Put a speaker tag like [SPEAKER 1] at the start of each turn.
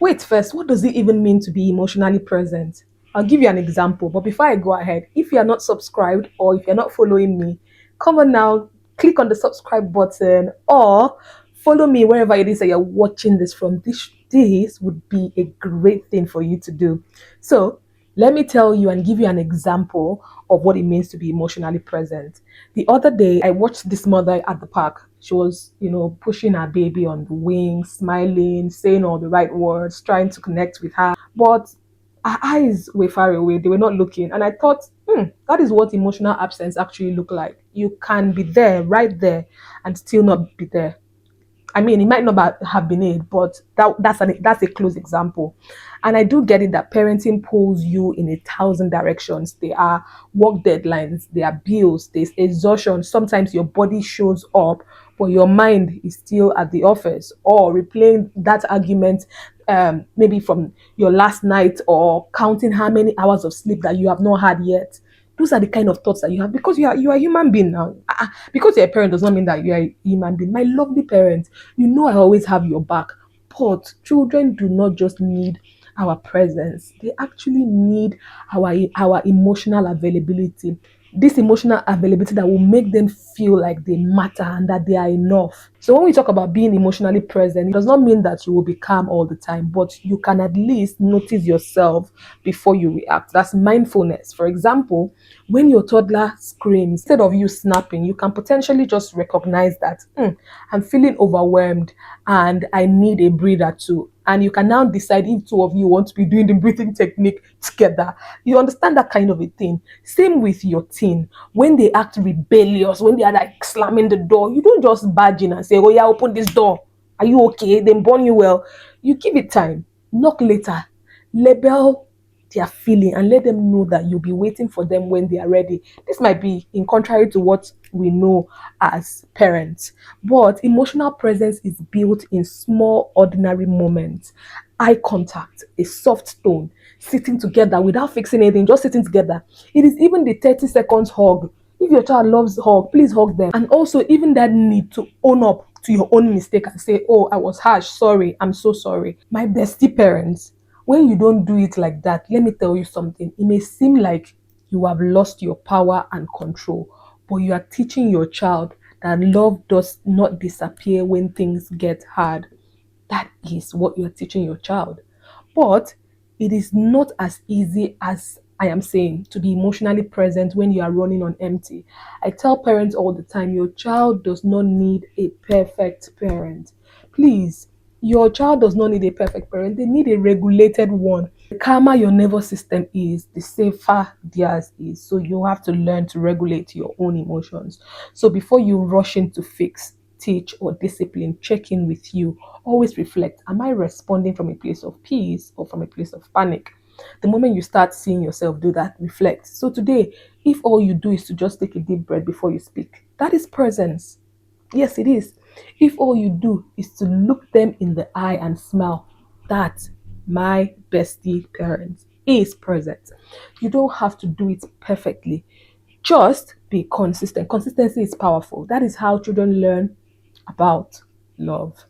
[SPEAKER 1] Wait, first, what does it even mean to be emotionally present? I'll give you an example, but before I go ahead, if you're not subscribed or if you're not following me, come on now, click on the subscribe button or follow me wherever it is that you're watching this from. This would be a great thing for you to do. So, let me tell you and give you an example of what it means to be emotionally present. The other day, I watched this mother at the park. She was, pushing her baby on the wing, smiling, saying all the right words, trying to connect with her. But her eyes were far away. They were not looking. And I thought, that is what emotional absence actually look like. You can be there, right there, and still not be there. I mean, it might not have been it, but that's a close example. And I do get it that parenting pulls you in 1,000 directions. There are work deadlines, there are bills, there's exhaustion. Sometimes your body shows up, but your mind is still at the office or replaying that argument, maybe from your last night, or counting how many hours of sleep that you have not had yet. Those are the kind of thoughts that you have because you are a human being now. Because you're a parent does not mean that you are a human being. My lovely parents, I always have your back. But children do not just need our presence; they actually need our emotional availability. This emotional availability that will make them feel like they matter and that they are enough. So when we talk about being emotionally present, it does not mean that you will be calm all the time, but you can at least notice yourself before you react. That's mindfulness. For example, when your toddler screams, instead of you snapping, you can potentially just recognize that I'm feeling overwhelmed and I need a breather too. And you can now decide if two of you want to be doing the breathing technique together. You understand that kind of a thing. Same with your teen. When they act rebellious, when they are like slamming the door, you don't just barge in and say, "Oh yeah, open this door. Are you okay?" Then burn you well. You give it time. Knock later. Label their feeling and let them know that you'll be waiting for them when they are ready. This might be in contrary to what we know as parents, but emotional presence is built in small, ordinary moments. Eye contact, a soft tone, sitting together without fixing anything, just sitting together. It is even the 30 seconds hug. If your child loves hug, please hug them. And also, even that need to own up to your own mistake and say, "Oh, I was harsh. Sorry. I'm so sorry." My bestie parents, when you don't do it like that, let me tell you something. It may seem like you have lost your power and control, but you are teaching your child that love does not disappear when things get hard. That is what you're teaching your child. But it is not as easy as I am saying to be emotionally present when you are running on empty. I tell parents all the time your child does not need a perfect parent. Please, your child does not need a perfect parent, they need a regulated one. The calmer your nervous system is, the safer theirs is. So you have to learn to regulate your own emotions. So before you rush in to fix, teach, or discipline, check in with you. Always reflect. Am I responding from a place of peace or from a place of panic? The moment you start seeing yourself do that, reflect. So today, if all you do is to just take a deep breath before you speak, that is presence. Yes, it is. If all you do is to look them in the eye and smile, that, my bestie parents, is present. You don't have to do it perfectly. Just be consistent. Consistency is powerful. That is how children learn about love.